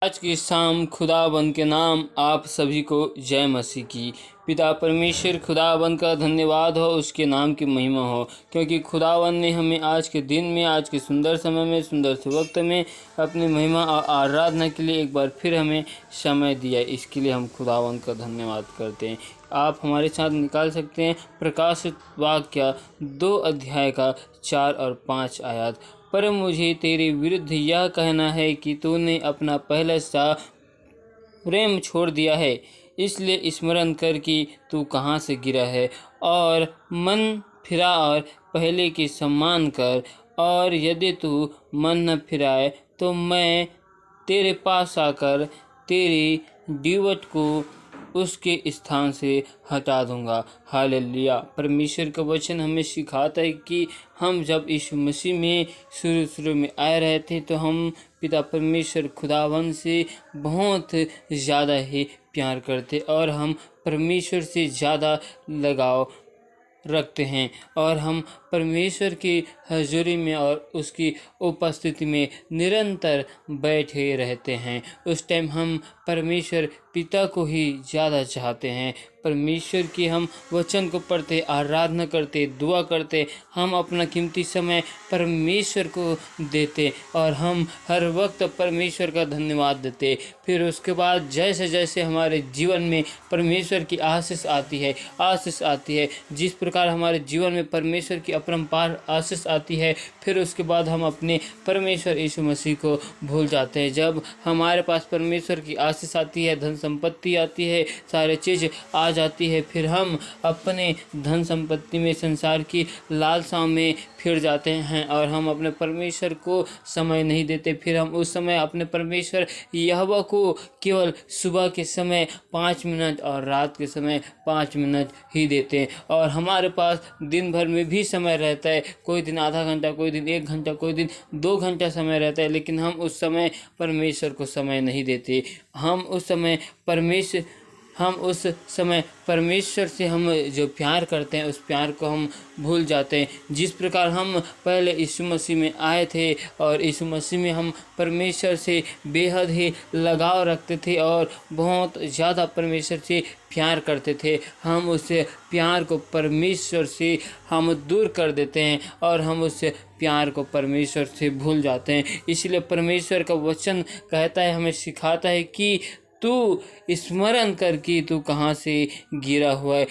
आज की शाम खुदाबंद के नाम आप सभी को जय मसीह की। पिता परमेश्वर खुदाबंद का धन्यवाद हो, उसके नाम की महिमा हो, क्योंकि खुदाबंद ने हमें आज के दिन में, आज के सुंदर समय में, सुंदर से वक्त में अपनी महिमा और आराधना के लिए एक बार फिर हमें समय दिया। इसके लिए हम खुदाबंद का धन्यवाद करते हैं। आप हमारे साथ निकाल सकते हैं प्रकाशित वाक्य 2 अध्याय का 4 और 5 आयत। पर मुझे तेरे विरुद्ध यह कहना है कि तूने अपना पहला सा प्रेम छोड़ दिया है। इसलिए स्मरण कर कि तू कहाँ से गिरा है, और मन फिरा और पहले की सम्मान कर। और यदि तू मन न फिराए तो मैं तेरे पास आकर तेरी दीवट को उसके स्थान से हटा दूंगा। हालेलुया। परमेश्वर का वचन हमें सिखाता है कि हम जब यीशु मसीह में शुरू में आए रहे थे तो हम पिता परमेश्वर खुदावन से बहुत ज़्यादा ही प्यार करते और हम परमेश्वर से ज़्यादा लगाव रखते हैं, और हम परमेश्वर की हजूरी में और उसकी उपस्थिति में निरंतर बैठे रहते हैं। उस टाइम हम परमेश्वर पिता को ही ज़्यादा चाहते हैं। परमेश्वर की हम वचन को पढ़ते, आराधना करते, दुआ करते, हम अपना कीमती समय परमेश्वर को देते और हम हर वक्त परमेश्वर का धन्यवाद देते। फिर उसके बाद जैसे जैसे हमारे जीवन में परमेश्वर की आशीष आती है, जिस प्रकार हमारे जीवन में परमेश्वर की अपरंपार आशीष आती है, फिर उसके बाद हम अपने परमेश्वर यीशु मसीह को भूल जाते हैं। जब हमारे पास परमेश्वर की आशीष आती है, धन संपत्ति आती है, सारे चीज़ आ जाती है, फिर हम अपने धन संपत्ति में, संसार की लालसाओं में फिर जाते हैं और हम अपने परमेश्वर को समय नहीं देते। फिर हम उस समय अपने परमेश्वर यहोवा को केवल सुबह के समय 5 मिनट और रात के समय 5 मिनट ही देते हैं, और हमारे पास दिन भर में भी समय रहता है। कोई दिन आधा घंटा, कोई दिन 1 घंटा, कोई दिन 2 घंटा समय रहता है, लेकिन हम उस समय परमेश्वर को समय नहीं देते। हम उस समय परमेश्वर से हम जो प्यार करते हैं, उस प्यार को हम भूल जाते हैं। जिस प्रकार हम पहले यीशु मसीह में आए थे और यीशु मसीह में हम परमेश्वर से बेहद ही लगाव रखते थे और बहुत ज़्यादा परमेश्वर से प्यार करते थे, हम उस प्यार को परमेश्वर से हम दूर कर देते हैं और हम उस प्यार को परमेश्वर से भूल जाते हैं। इसलिए परमेश्वर का वचन कहता है, हमें सिखाता है कि तू स्मरण कर कि तू कहाँ से गिरा हुआ है,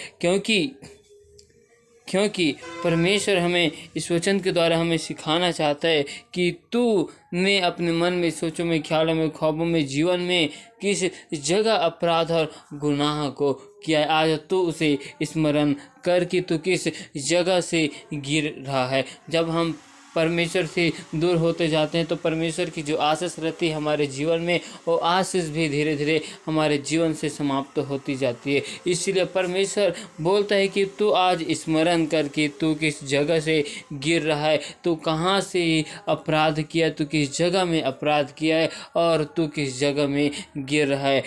क्योंकि परमेश्वर हमें इस वचन के द्वारा हमें सिखाना चाहता है कि तू ने अपने मन में, सोचों में, ख्यालों में, ख्वाबों में, जीवन में किस जगह अपराध और गुनाह को किया है। आज तू उसे स्मरण कर कि तू किस जगह से गिर रहा है। जब हम परमेश्वर से दूर होते जाते हैं तो परमेश्वर की जो आशीष रहती है हमारे जीवन में, वो आशीष भी धीरे धीरे हमारे जीवन से समाप्त होती जाती है। इसलिए परमेश्वर बोलता है कि तू आज स्मरण कर कि तू किस जगह से गिर रहा है, तू कहाँ से अपराध किया, तू किस जगह में अपराध किया है और तू किस जगह में गिर रहा है।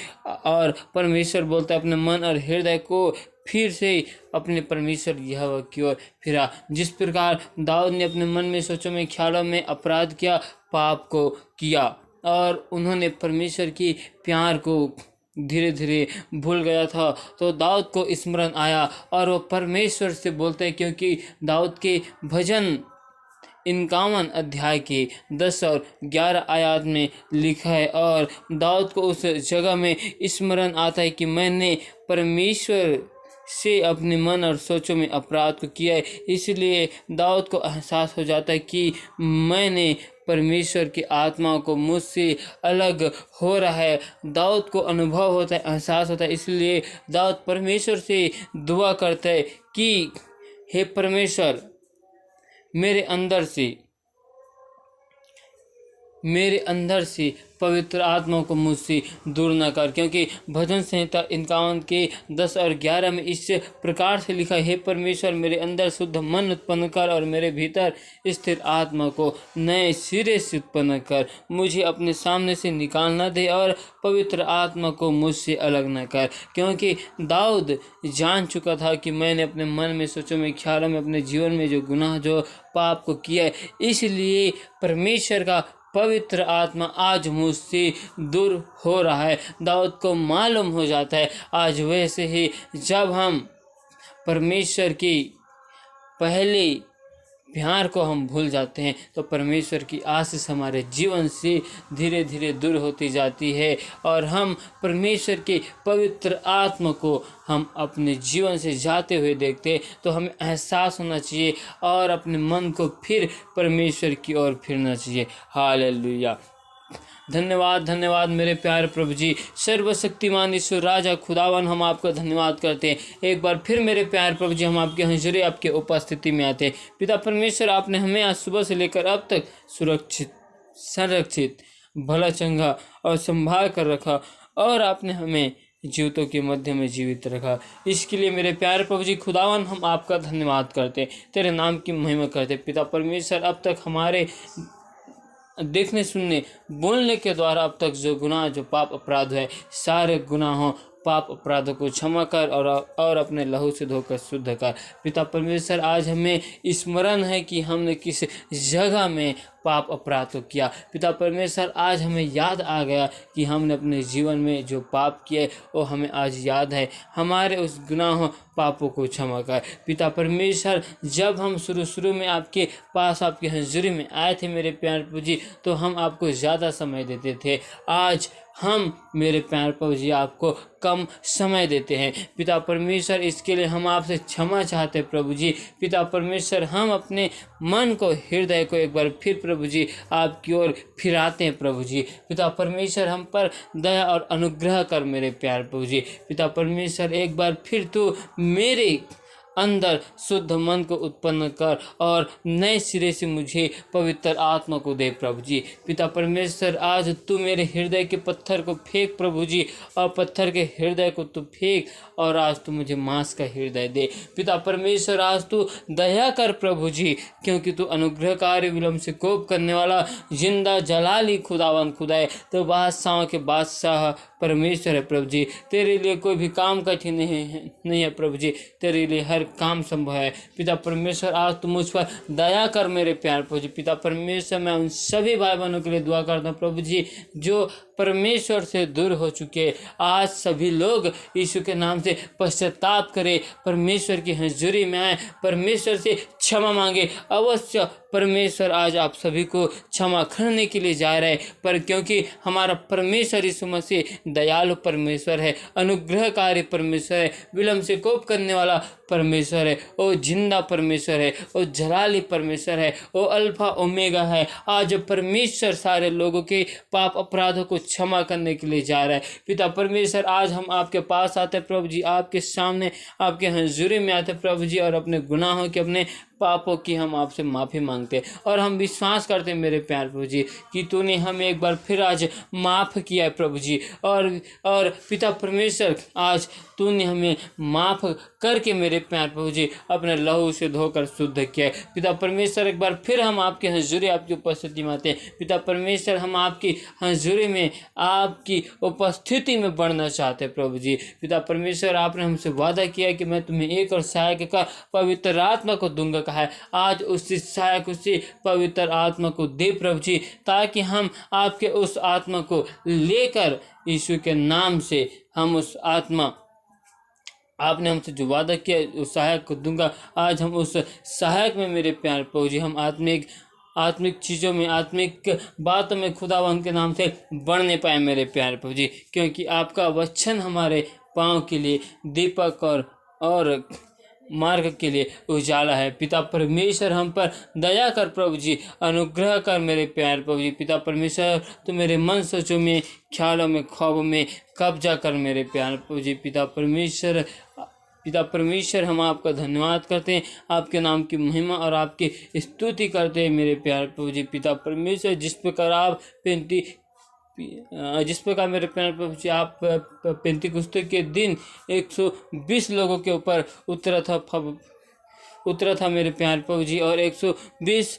और परमेश्वर बोलता है अपने मन और हृदय को फिर से अपने परमेश्वर यहोवा की ओर फिरा। जिस प्रकार दाऊद ने अपने मन में, सोचों में, ख्यालों में अपराध किया, पाप को किया, और उन्होंने परमेश्वर की प्यार को धीरे धीरे भूल गया था, तो दाऊद को स्मरण आया और वो परमेश्वर से बोलते हैं, क्योंकि दाऊद के भजन 51 अध्याय के 10 और 11 आयत में लिखा है, और दाऊद को उस जगह में स्मरण आता है कि मैंने परमेश्वर से अपने मन और सोचों में अपराध को किया है। इसलिए दाऊद को एहसास हो जाता है कि मैंने परमेश्वर की आत्मा को मुझसे अलग हो रहा है। दाऊद को अनुभव होता है, एहसास होता है। इसलिए दाऊद परमेश्वर से दुआ करता है कि हे परमेश्वर, मेरे अंदर से पवित्र आत्मा को मुझसे दूर न कर। क्योंकि भजन संहिता 51 के 10 और 11 में इस प्रकार से लिखा, हे परमेश्वर, मेरे अंदर शुद्ध मन उत्पन्न कर और मेरे भीतर स्थिर आत्मा को नए सिरे से उत्पन्न कर। मुझे अपने सामने से निकाल न दे और पवित्र आत्मा को मुझसे अलग न कर। क्योंकि दाऊद जान चुका था कि मैंने अपने मन में, सोचों में, ख्यालों में, अपने जीवन में जो गुनाह, जो पाप को किया है, इसलिए परमेश्वर का पवित्र आत्मा आज मुझसे दूर हो रहा है। दाऊद को मालूम हो जाता है आज वैसे ही जब हम परमेश्वर की पहले प्यार को हम भूल जाते हैं तो परमेश्वर की आशीष हमारे जीवन से धीरे धीरे दूर होती जाती है और हम परमेश्वर के पवित्र आत्मा को हम अपने जीवन से जाते हुए देखते हैं। तो हमें एहसास होना चाहिए और अपने मन को फिर परमेश्वर की ओर फिरना चाहिए। हालेलुया। धन्यवाद धन्यवाद मेरे प्यारे प्रभु जी, सर्वशक्तिमान ईश्वर राजा खुदावन, हम आपका धन्यवाद करते हैं। एक बार फिर मेरे प्यारे प्रभु जी हम आपके हज़ूरी आपके उपस्थिति में आते हैं। पिता परमेश्वर, आपने हमें आज सुबह से लेकर अब तक सुरक्षित, संरक्षित, भला चंगा और संभाल कर रखा और आपने हमें जीवितों के मध्य में जीवित रखा। इसके लिए मेरे प्यारे प्रभु जी खुदावन हम आपका धन्यवाद करते हैं, तेरे नाम की महिमा करते। पिता परमेश्वर, अब तक हमारे देखने सुनने बोलने के द्वारा अब तक जो गुनाह, जो पाप अपराध है, सारे गुनाहों पाप अपराधों को क्षमा कर और अपने लहू से धोकर शुद्ध कर। पिता परमेश्वर, आज हमें स्मरण है कि हमने किस जगह में पाप अपराध को किया। पिता परमेश्वर, आज हमें याद आ गया कि हमने अपने जीवन में जो पाप किए वो हमें आज याद है। हमारे उस गुनाहों पापों को क्षमा कर। पिता परमेश्वर, जब हम शुरू में आपके पास, आपके हज़ूरी में आए थे मेरे प्यारे प्रभु जी, तो हम आपको ज़्यादा समय देते थे। आज हम मेरे प्यारे प्रभु जी आपको कम समय देते हैं। पिता परमेश्वर, इसके लिए हम आपसे क्षमा चाहते हैं प्रभु जी। पिता परमेश्वर, हम अपने मन को, हृदय को एक बार फिर प्रभु जी आपकी ओर फिराते हैं प्रभु जी। पिता परमेश्वर, हम पर दया और अनुग्रह कर मेरे प्यारे प्रभु जी। पिता परमेश्वर, एक बार फिर तू मेरे अंदर शुद्ध मन को उत्पन्न कर और नए सिरे से मुझे पवित्र आत्मा को दे प्रभु जी। पिता परमेश्वर, आज तू मेरे हृदय के पत्थर को फेंक प्रभु जी, और पत्थर के हृदय को तू फेंक और आज तू मुझे मांस का हृदय दे। पिता परमेश्वर, आज तू दया कर प्रभु जी, क्योंकि तू अनुग्रहकारी, विलम्ब से कोप करने वाला, जिंदा जलाली खुदावन खुदाए, तो बादशाहों के बादशाह परमेश्वर है प्रभु जी। तेरे लिए कोई भी काम कठिन नहीं है प्रभु जी, तेरे लिए हर काम संभव है। पिता परमेश्वर, आज तुम मुझ पर दया कर मेरे प्यार प्रभु जी। पिता परमेश्वर, मैं उन सभी भाई बहनों के लिए दुआ करता हूँ प्रभु जी जो परमेश्वर से दूर हो चुके। आज सभी लोग यीशु के नाम से पश्चाताप करें, परमेश्वर की हज़ूरी में आए, परमेश्वर से क्षमा मांगे। अवश्य परमेश्वर आज आप सभी को क्षमा करने के लिए जा रहे, पर क्योंकि हमारा परमेश्वर यीशु मसीह दयालु परमेश्वर है, अनुग्रहकारी परमेश्वर है, विलम्ब से कोप करने वाला परमेश्वर है, वो जिंदा परमेश्वर है, वो जलाली परमेश्वर है, वो अल्फा ओमेगा है। आज परमेश्वर सारे लोगों के पाप अपराधों को क्षमा करने के लिए जा रहा है। पिता परमेश्वर, आज हम आपके पास आते हैं प्रभु जी, आपके सामने, आपके हज़ूरी में आते प्रभु जी, और अपने गुनाहों के, अपने पापों की हम आपसे माफ़ी मांगते हैं। और हम विश्वास करते हैं मेरे प्यारे प्रभु जी कि तूने हमें एक बार फिर आज माफ़ किया है प्रभु जी। और पिता परमेश्वर, आज तूने हमें माफ़ करके मेरे प्यारे प्रभु जी अपने लहू से धोकर शुद्ध किया है। पिता परमेश्वर, एक बार फिर हम आपके हज़ूरी, आपकी उपस्थिति में आते हैं। पिता परमेश्वर, हम आपकी हज़ूरी में, आपकी उपस्थिति में बढ़ना चाहते हैं प्रभु जी। पिता परमेश्वर, आपने हमसे वादा किया कि मैं तुम्हें एक और सहायक का पवित्र आत्मा को दूंगा कहा है। आज उसी सहायक, उसी पवित्र आत्मा को दे प्रभु जी, ताकि हम आपके उस आत्मा को लेकर यीशु के नाम से हम उस आत्मा, आपने हमसे जो वादा किया उस सहायक को दूंगा, आज हम उस सहायक में मेरे प्यारे प्रभु जी हम आत्मिक चीज़ों में, आत्मिक बातों में खुदावन के नाम से बढ़ने पाए मेरे प्यारे प्रभु जी, क्योंकि आपका वचन हमारे पाँव के लिए दीपक और मार्ग के लिए उजाला है। पिता परमेश्वर, हम पर दया कर प्रभु जी, अनुग्रह कर मेरे प्यारे प्रभु जी। पिता परमेश्वर, तो मेरे मन सोचों में, ख्यालों में, ख्वाबों में कब्जा कर मेरे प्यारे प्रभु जी। पिता परमेश्वर, हम आपका धन्यवाद करते हैं, आपके नाम की महिमा और आपकी स्तुति करते हैं मेरे प्यारे प्रभु जी। पिता परमेश्वर, जिस प्रकार मेरे प्यारे प्रभु जी आप पेंतीकुस्त के दिन 120 लोगों के ऊपर उतरा था मेरे प्यारे प्रभु जी, और 120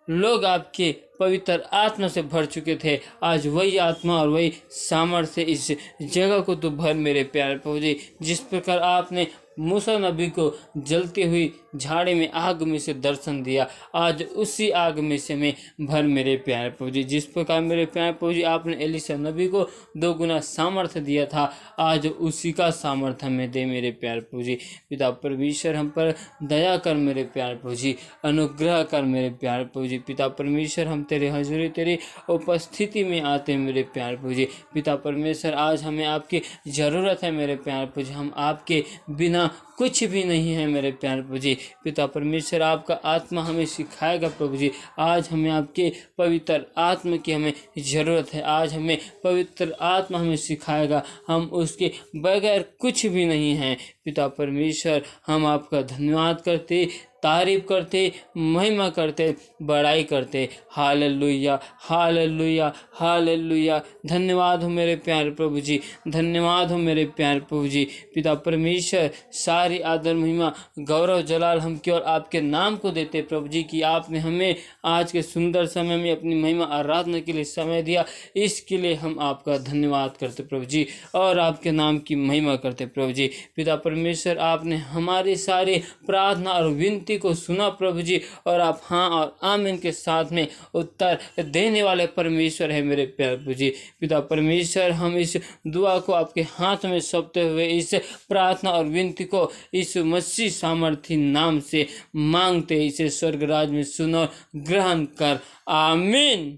लोग आपके पवित्र आत्मा से भर चुके थे, आज वही आत्मा और वही सामर्थ्य इस जगह को तो भर मेरे प्यारे प्रभु जी। जिस प्रकार आपने मूसा नबी को जलती हुई झाड़ी में आग में से दर्शन दिया, आज उसी आग में से मैं भर मेरे प्यारे प्रभु जी। जिस प्रकार मेरे प्यारे प्रभु जी आपने एलीशा नबी को 2 गुना सामर्थ्य दिया था, आज उसी का सामर्थ्य हमें दे मेरे प्यारे प्रभु जी। पिता परमेश्वर हम पर दया कर मेरे प्यारे प्रभु जी, अनुग्रह कर मेरे प्यारे प्रभु जी। पिता परमेश्वर हम तेरे हजूरी तेरी उपस्थिति में आते हैं मेरे प्यारे प्रभु जी। पिता परमेश्वर आज हमें आपकी ज़रूरत है मेरे प्यारे प्रभु जी, हम आपके बिना कुछ भी नहीं है मेरे प्यारे प्रभु जी। पिता परमेश्वर आपका आत्मा हमें सिखाएगा प्रभु जी, आज हमें आपके पवित्र आत्मा की हमें ज़रूरत है, आज हमें पवित्र आत्मा हमें सिखाएगा, हम उसके बगैर कुछ भी नहीं हैं। पिता परमेश्वर हम आपका धन्यवाद करते, तारीफ करते, महिमा करते, बड़ाई करते। Hallelujah hallelujah hallelujah. धन्यवाद हो मेरे प्यारे प्रभु जी, धन्यवाद हो मेरे प्यारे प्रभु जी। पिता परमेश्वर सारी आदर महिमा गौरव जलाल हम केवल आपके नाम को देते प्रभु जी, कि आपने हमें आज के सुंदर समय में अपनी महिमा आराधना के लिए समय दिया, इसके लिए हम आपका धन्यवाद करते प्रभु जी और आपके नाम की महिमा करते प्रभु जी। पिता परमेश्वर आपने हमारी सारी प्रार्थना और विनती को सुना प्रभु जी, और आप हाँ और आमीन के साथ में उत्तर देने वाले परमेश्वर है मेरे प्यारे प्रभु जी। पिता परमेश्वर हम इस दुआ को आपके हाथ में सौंपते हुए इस प्रार्थना और विनती को इस मसीह सामर्थी नाम से मांगते, इसे स्वर्ग राज में सुनो ग्रहण कर, आमीन।